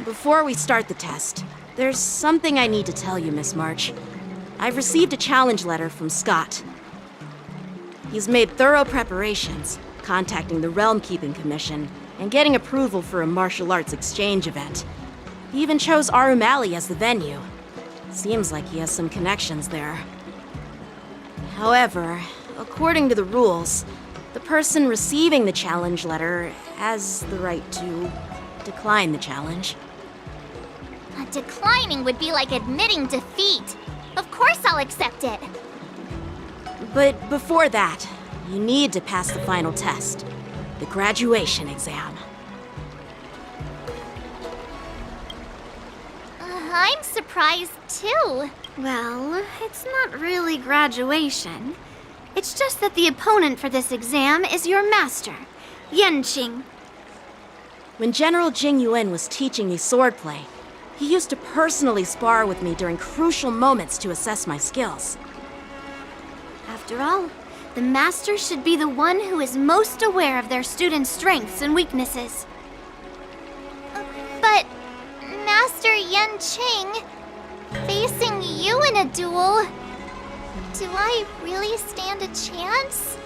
Before we start the test, there's something I need to tell you, Miss March. I've received a challenge letter from Scott. He's made thorough preparations, contacting the Realm Keeping Commission and getting approval for a martial arts exchange event. He even chose Arumali as the venue. Seems like he has some connections there. However, according to the rules, the person receiving the challenge letter has the right to decline the challenge. Declining would be like admitting defeat. Of course I'll accept it. But before that, you need to pass the final test, the graduation exam. I'm surprised too. Well, it's not really graduation. It's just that the opponent for this exam is your master, Yanqing. When General Jing Yuan was teaching me swordplay, he used to personally spar with me during crucial moments to assess my skills. After all, the master should be the one who is most aware of their students' strengths and weaknesses. But, Master Yanqing, facing you in a duel, do I really stand a chance?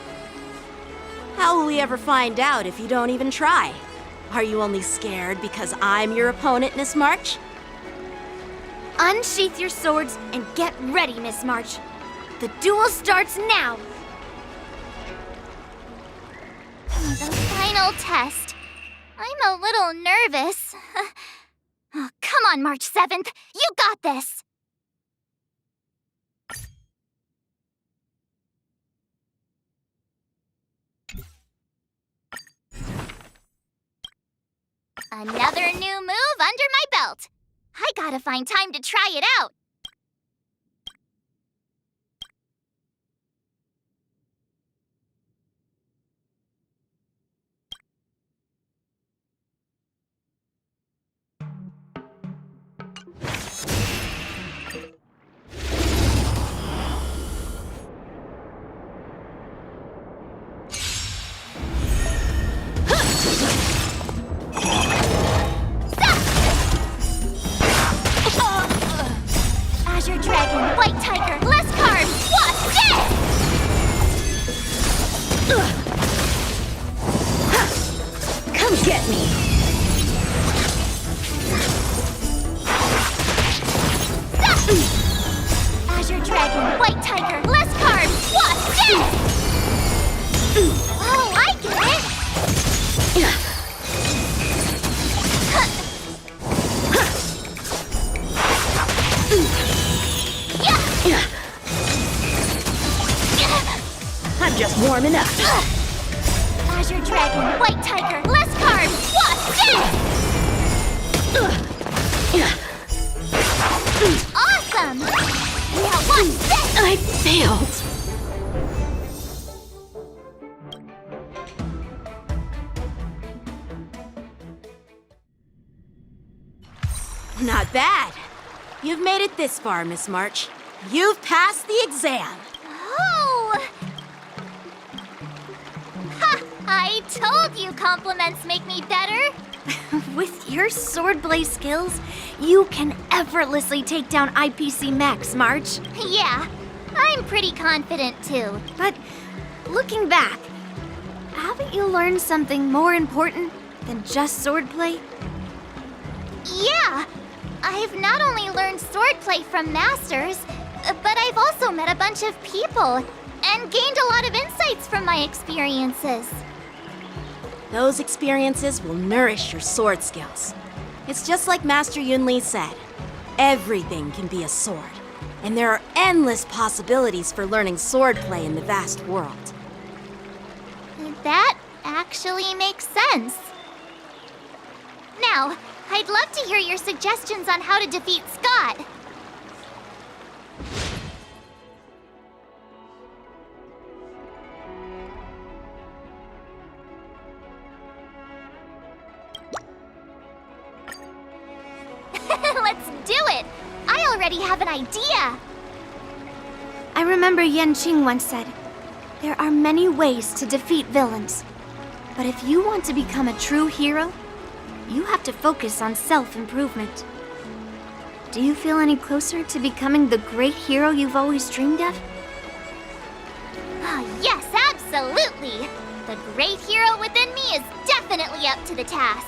How will we ever find out if you don't even try? Are you only scared because I'm your opponent, Miss March? Unsheath your swords and get ready, Miss March. The duel starts now! The final test. I'm a little nervous. Oh, come on, March 7th. You got this! Another new move under my belt. I gotta find time to try it out. Azure Dragon, White Tiger, less cards, what's this? Come get me! Azure Dragon, White Tiger, less cards, what's this? Oh, I get it! I'm just warming up. Azure Dragon, White Tiger, less cards, what's this? Awesome! Now what's this? I failed. Not bad. You've made it this far, Miss March. You've passed the exam. Oh! Ha! I told you compliments make me better. With your swordplay skills, you can effortlessly take down IPC Max, March. Yeah, I'm pretty confident too. But looking back, haven't you learned something more important than just swordplay? Yeah! I've not only learned swordplay from masters, but I've also met a bunch of people and gained a lot of insights from my experiences. Those experiences will nourish your sword skills. It's just like Master Yunli said. Everything can be a sword, and there are endless possibilities for learning swordplay in the vast world. That actually makes sense. Now, I'd love to hear your suggestions on how to defeat Scott. Let's do it! I already have an idea! I remember Yanqing once said, there are many ways to defeat villains. But if you want to become a true hero, You have to focus on self-improvement. Do you feel any closer to becoming the great hero you've always dreamed of? Oh, yes, absolutely! The great hero within me is definitely up to the task.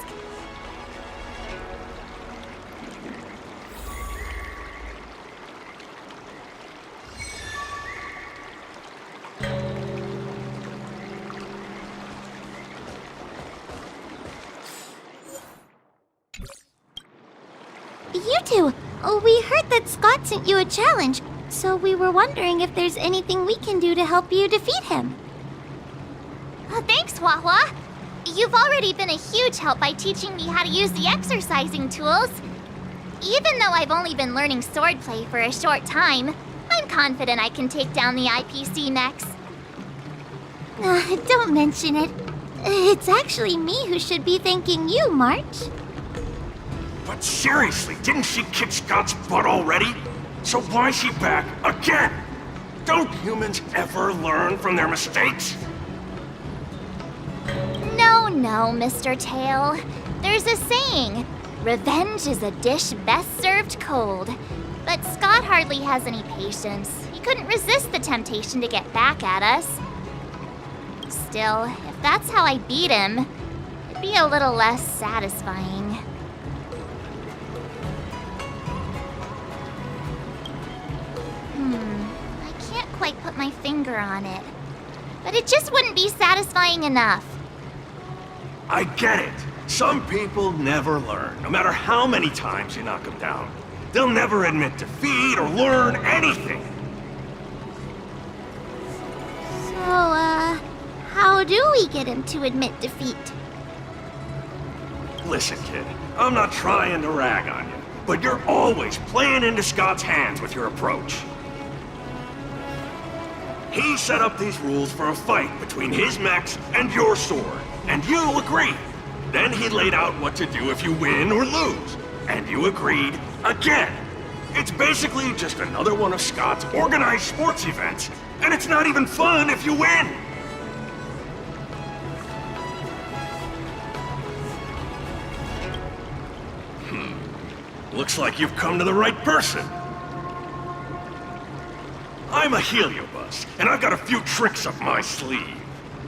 You two, we heard that Scott sent you a challenge, so we were wondering if there's anything we can do to help you defeat him. Thanks, Hua-Hua. You've already been a huge help by teaching me how to use the exercising tools. Even though I've only been learning swordplay for a short time, I'm confident I can take down the IPC next. Don't mention it. It's actually me who should be thanking you, March. But seriously, didn't she kick Scott's butt already? So why is she back again? Don't humans ever learn from their mistakes? No, Mr. Tail. There's a saying, revenge is a dish best served cold. But Scott hardly has any patience. He couldn't resist the temptation to get back at us. Still, if that's how I beat him, it'd be a little less satisfying. I can't quite put my finger on it. But it just wouldn't be satisfying enough. I get it. Some people never learn, no matter how many times you knock them down. They'll never admit defeat or learn anything. So, how do we get him to admit defeat? Listen, kid, I'm not trying to rag on you, but you're always playing into Scott's hands with your approach. He set up these rules for a fight between his mechs and your sword, and you agreed. Then he laid out what to do if you win or lose, and you agreed again. It's basically just another one of Scott's organized sports events, and it's not even fun if you win. Looks like you've come to the right person. I'm a Heliobus, and I've got a few tricks up my sleeve.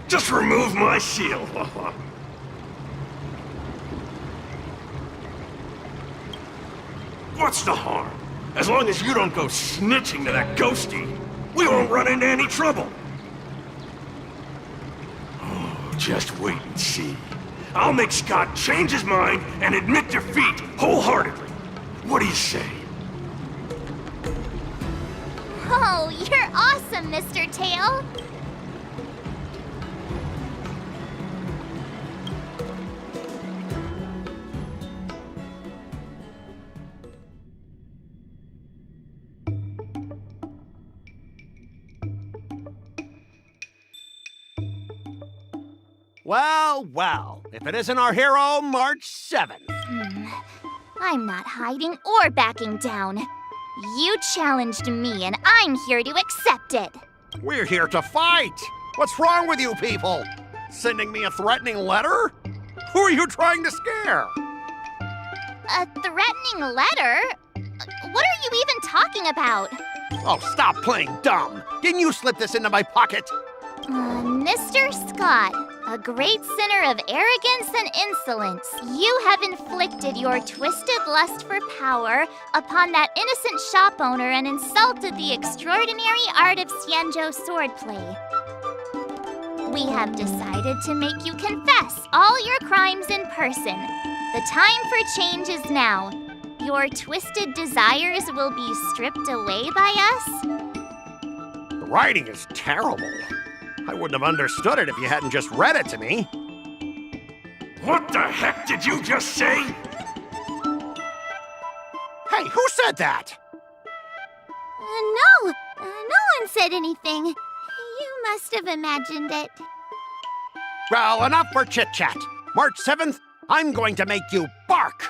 Just remove my seal. What's the harm? As long as you don't go snitching to that ghosty, we won't run into any trouble. Oh, just wait and see. I'll make Scott change his mind and admit defeat wholeheartedly. What do you say? Oh, you're awesome, Mr. Tail! Well, well, if it isn't our hero, March 7th. I'm not hiding or backing down. You challenged me, and I'm here to accept it. We're here to fight. What's wrong with you people? Sending me a threatening letter? Who are you trying to scare? A threatening letter? What are you even talking about? Oh, stop playing dumb. Didn't you slip this into my pocket? Mr. Scott, a great sinner of arrogance and insolence, you have inflicted your twisted lust for power upon that innocent shop owner and insulted the extraordinary art of Xianzhou swordplay. We have decided to make you confess all your crimes in person. The time for change is now. Your twisted desires will be stripped away by us. The writing is terrible. I wouldn't have understood it if you hadn't just read it to me. What the heck did you just say? Hey, who said that? No one said anything. You must have imagined it. Well, enough for chit-chat. March 7th, I'm going to make you bark.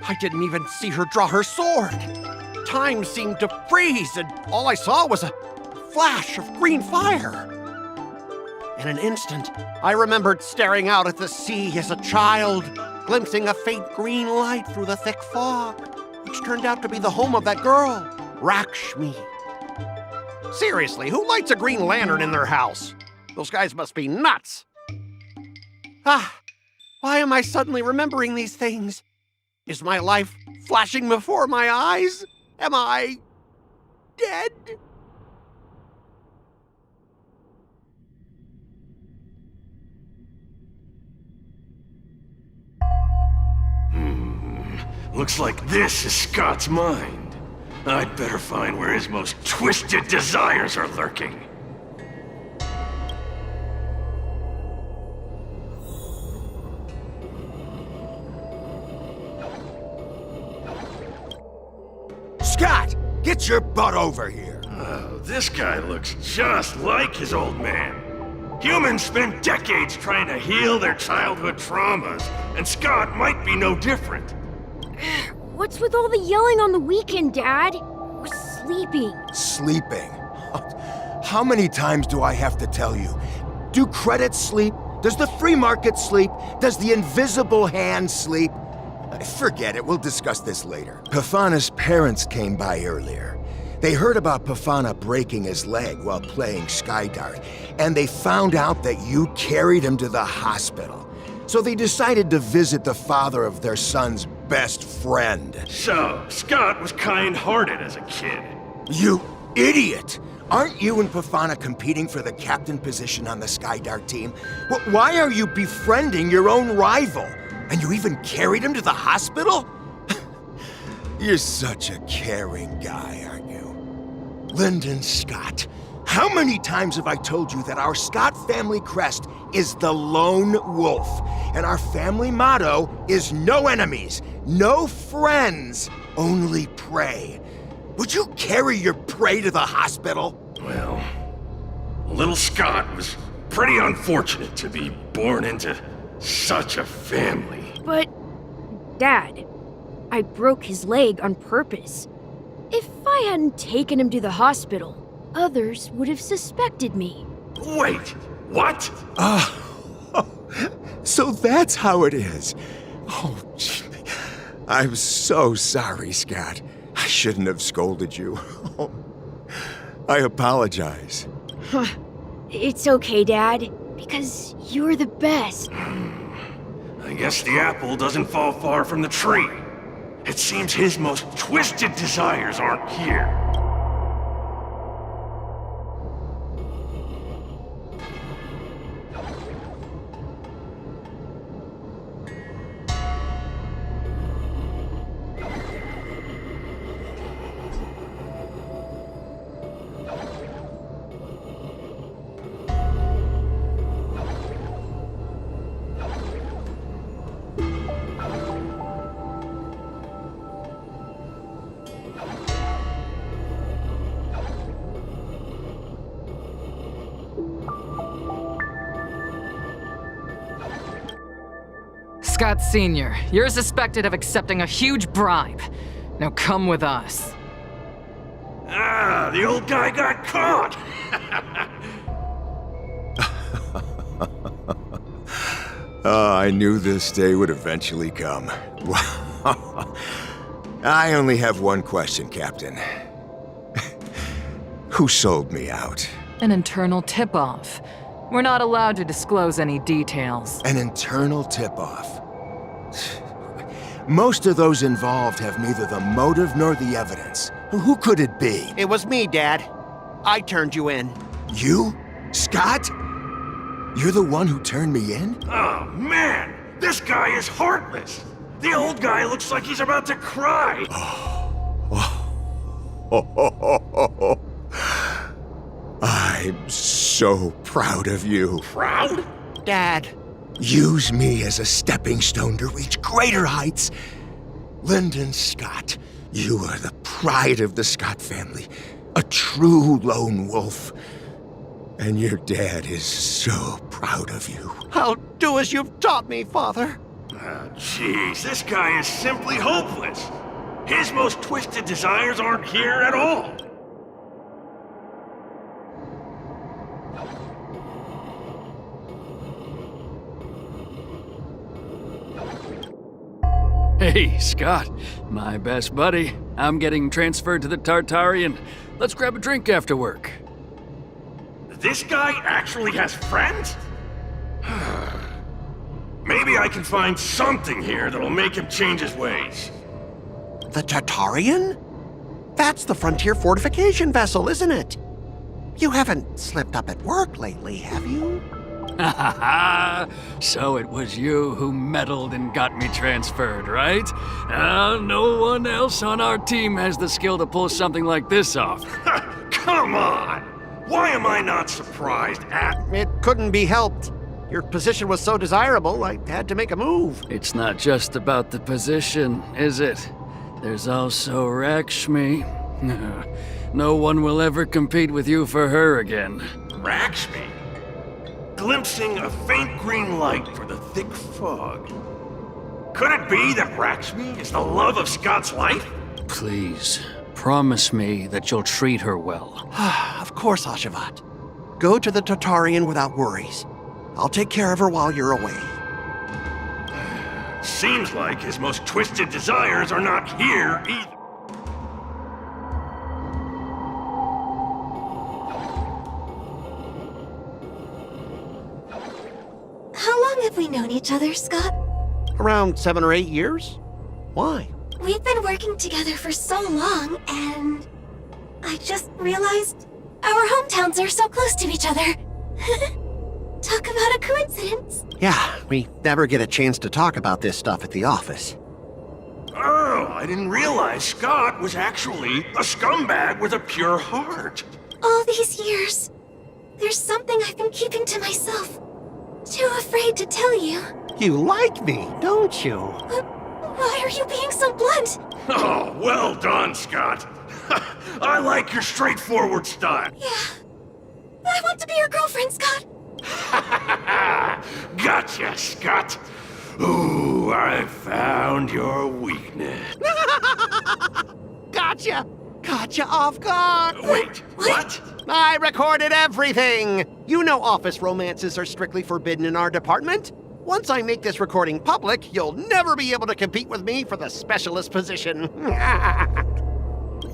I didn't even see her draw her sword. Time seemed to freeze, and all I saw was a flash of green fire. In an instant, I remembered staring out at the sea as a child, glimpsing a faint green light through the thick fog, which turned out to be the home of that girl, Rakshmi. Seriously, who lights a green lantern in their house? Those guys must be nuts. Why am I suddenly remembering these things? Is my life flashing before my eyes? Am I dead? Looks like this is Scott's mind. I'd better find where his most twisted desires are lurking. Scott, get your butt over here. Oh, this guy looks just like his old man. Humans spend decades trying to heal their childhood traumas, and Scott might be no different. What's with all the yelling on the weekend, Dad? We're sleeping. Sleeping? How many times do I have to tell you? Do credits sleep? Does the free market sleep? Does the invisible hand sleep? Forget it, we'll discuss this later. Pafana's parents came by earlier. They heard about Pafana breaking his leg while playing Skydart, and they found out that you carried him to the hospital. So they decided to visit the father of their son's best friend. So, Scott was kind-hearted as a kid. You idiot! Aren't you and Pafana competing for the captain position on the Skydart team? Why are you befriending your own rival? And you even carried him to the hospital? You're such a caring guy, aren't you? Lyndon Scott, how many times have I told you that our Scott family crest is the Lone Wolf, and our family motto is no enemies, no friends, only prey. Would you carry your prey to the hospital? Well, little Scott was pretty unfortunate to be born into such a family. But, Dad, I broke his leg on purpose. If I hadn't taken him to the hospital, others would have suspected me. Wait, what? So that's how it is. Oh, gee. I'm so sorry, Scott. I shouldn't have scolded you. I apologize. It's okay, Dad, because you're the best. I guess the apple doesn't fall far from the tree. It seems his most twisted desires aren't here. Scott Sr., you're suspected of accepting a huge bribe. Now come with us. Ah, the old guy got caught! I knew this day would eventually come. I only have one question, Captain. Who sold me out? An internal tip-off. We're not allowed to disclose any details. An internal tip-off. Most of those involved have neither the motive nor the evidence. Who could it be? It was me, Dad. I turned you in. You? Scott? You're the one who turned me in? Oh, man! This guy is heartless! The old guy looks like he's about to cry! I'm so proud of you. Proud? Dad. Use me as a stepping stone to reach greater heights. Lyndon Scott, you are the pride of the Scott family. A true lone wolf. And your dad is so proud of you. I'll do as you've taught me, Father. Oh, jeez, this guy is simply hopeless. His most twisted desires aren't here at all. Hey, Scott, my best buddy. I'm getting transferred to the Tartarian. Let's grab a drink after work. This guy actually has friends? Maybe I can find something here that'll make him change his ways. The Tartarian? That's the frontier fortification vessel, isn't it? You haven't slipped up at work lately, have you? Ha ha ha! So it was you who meddled and got me transferred, right? No one else on our team has the skill to pull something like this off. Come on! Why am I not surprised at... It couldn't be helped. Your position was so desirable, I had to make a move. It's not just about the position, is it? There's also Rakshmi. No one will ever compete with you for her again. Rakshmi? Glimpsing a faint green light through the thick fog. Could it be that Rakshmi is the love of Scott's life? Please, promise me that you'll treat her well. Of course, Ashavat. Go to the Tartarian without worries. I'll take care of her while you're away. Seems like his most twisted desires are not here either. How long have we known each other, Scott? Around 7 or 8 years? Why? We've been working together for so long, and I just realized our hometowns are so close to each other. Talk about a coincidence. Yeah, we never get a chance to talk about this stuff at the office. Oh, I didn't realize Scott was actually a scumbag with a pure heart. All these years, there's something I've been keeping to myself. Too afraid to tell you. You like me, don't you? Why are you being so blunt? Oh, well done, Scott. I like your straightforward style. Yeah. I want to be your girlfriend, Scott. Gotcha, Scott. Ooh, I found your weakness. Gotcha! Gotcha off guard! Wait, what? I recorded everything! You know office romances are strictly forbidden in our department. Once I make this recording public, you'll never be able to compete with me for the specialist position.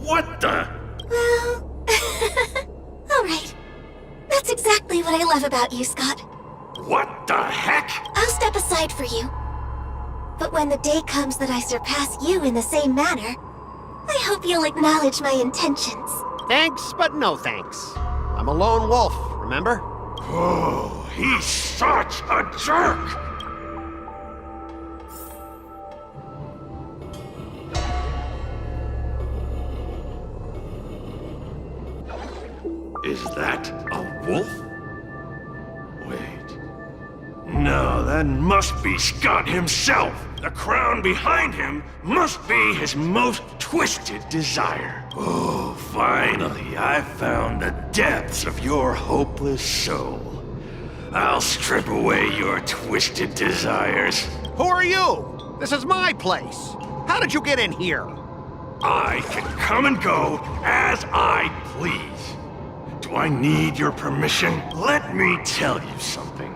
What the? Well, all right. That's exactly what I love about you, Scott. What the heck? I'll step aside for you. But when the day comes that I surpass you in the same manner, I hope you'll acknowledge my intentions. Thanks, but no thanks. I'm a lone wolf, remember? Oh, he's such a jerk! Is that a wolf? Wait. No, that must be Scott himself. The crown behind him must be his most twisted desire. Oh, finally, I found the depths of your hopeless soul. I'll strip away your twisted desires. Who are you? This is my place. How did you get in here? I can come and go as I please. Do I need your permission? Let me tell you something.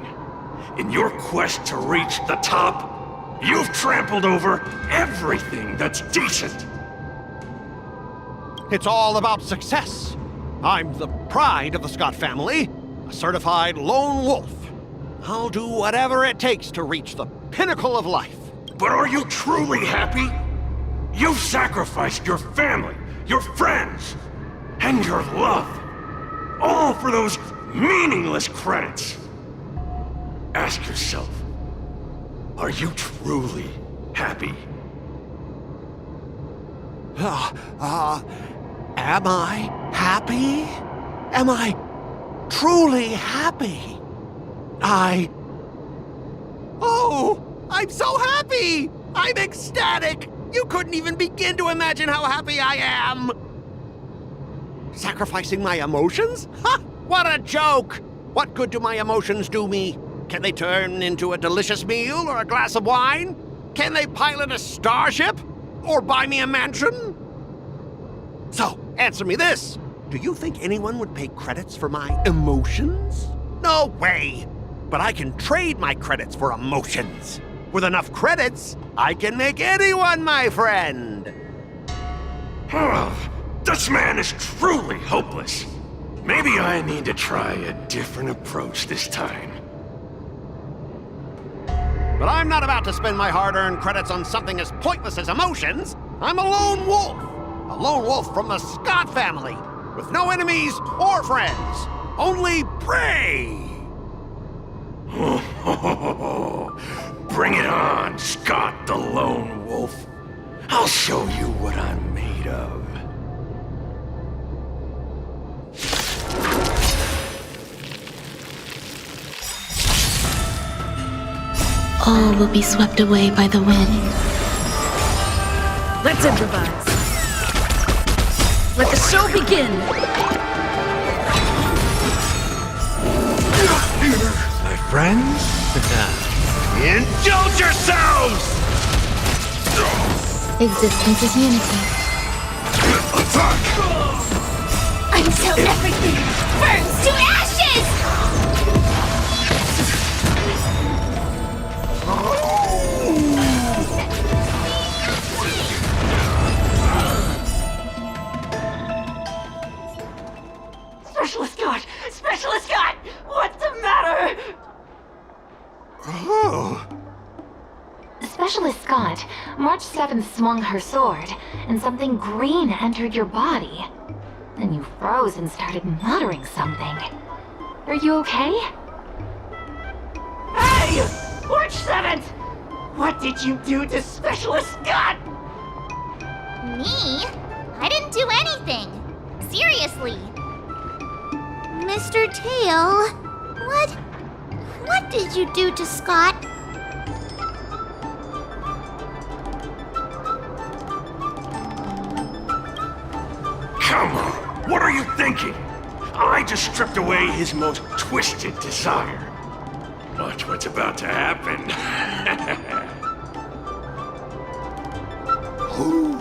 In your quest to reach the top, you've trampled over everything that's decent. It's all about success. I'm the pride of the Scott family, a certified lone wolf. I'll do whatever it takes to reach the pinnacle of life. But are you truly happy? You've sacrificed your family, your friends, and your love. All for those meaningless credits. Ask yourself, are you truly happy? Am I happy? Am I truly happy? Oh, I'm so happy! I'm ecstatic! You couldn't even begin to imagine how happy I am! Sacrificing my emotions? Ha! What a joke! What good do my emotions do me? Can they turn into a delicious meal or a glass of wine? Can they pilot a starship? Or buy me a mansion? So, answer me this. Do you think anyone would pay credits for my emotions? No way! But I can trade my credits for emotions. With enough credits, I can make anyone my friend. This man is truly hopeless. Maybe I need to try a different approach this time. But I'm not about to spend my hard-earned credits on something as pointless as emotions. I'm a lone wolf. A lone wolf from the Scott family, with no enemies or friends. Only prey! Bring it on, Scott the Lone Wolf. I'll show you what I'm made of. All will be swept away by the wind. Let's improvise. Let the show begin. My friends, indulge yourselves! Existence is unity. Attack! Until everything burns to ashes! Specialist God! Specialist God! What's the matter? Specialist Scott, March 7th swung her sword, and something green entered your body. Then you froze and started muttering something. Are you okay? Hey! March 7th! What did you do to Specialist Scott? Me? I didn't do anything. Seriously. Mr. Tail, what did you do to Scott? Come on, what are you thinking? I just stripped away his most twisted desire. Watch what's about to happen. Oh,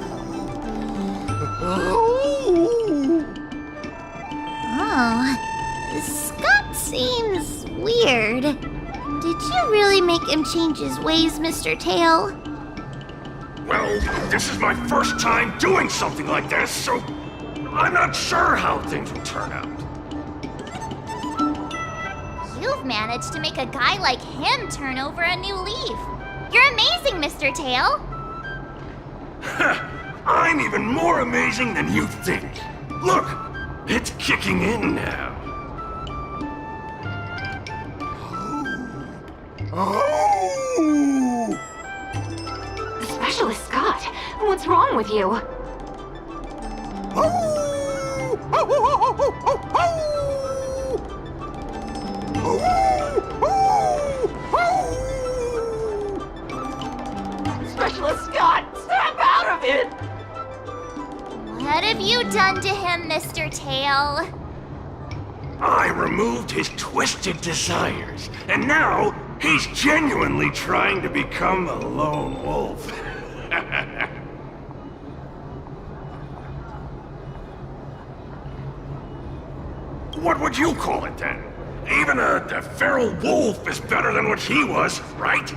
Scott seems weird. Did you really make him change his ways, Mr. Tail? Well, this is my first time doing something like this, so I'm not sure how things will turn out. You've managed to make a guy like him turn over a new leaf. You're amazing, Mr. Tail. I'm even more amazing than you think. Look, it's kicking in now. Specialist Scott, what's wrong with you? Specialist Scott, snap out of it! What have you done to him, Mr. Tail? I removed his twisted desires, and now he's genuinely trying to become a lone wolf. What would you call it then? Even a feral wolf is better than what he was, right?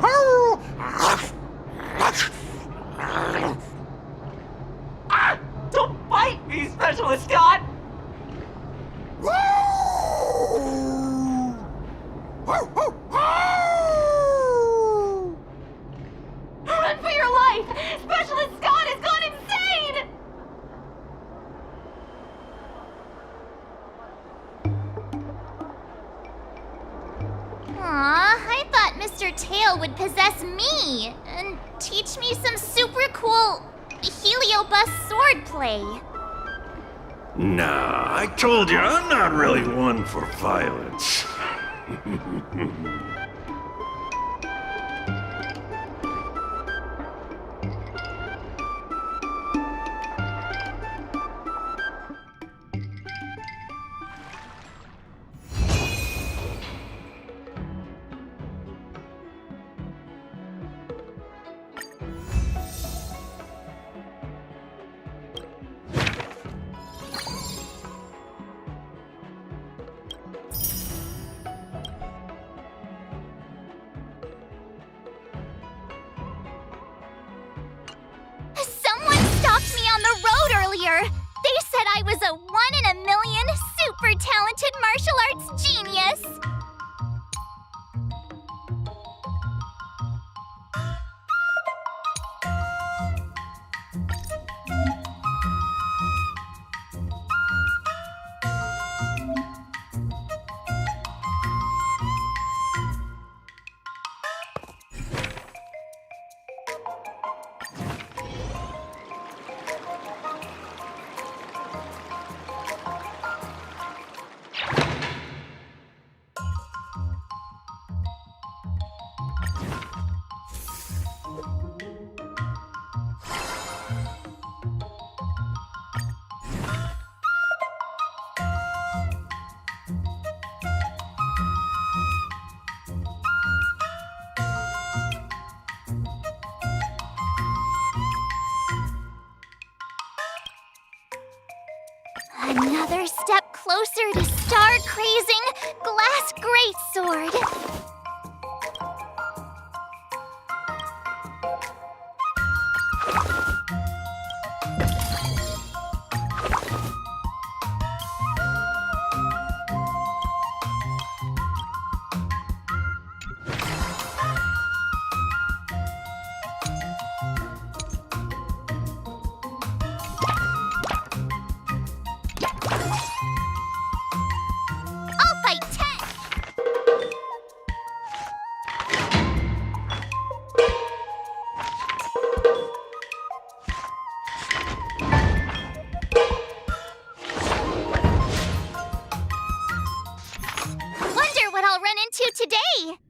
Ah! Don't bite me, Specialist Scott! Run for your life! Specialist Scott has gone insane! Aw, I thought Mr. Tail would possess me and teach me some super cool Heliobus swordplay. Nah, I told you, I'm not really one for violence. martial arts genius! Another step closer to star-crazing glass greatsword. I'll fight 10! Wonder what I'll run into today!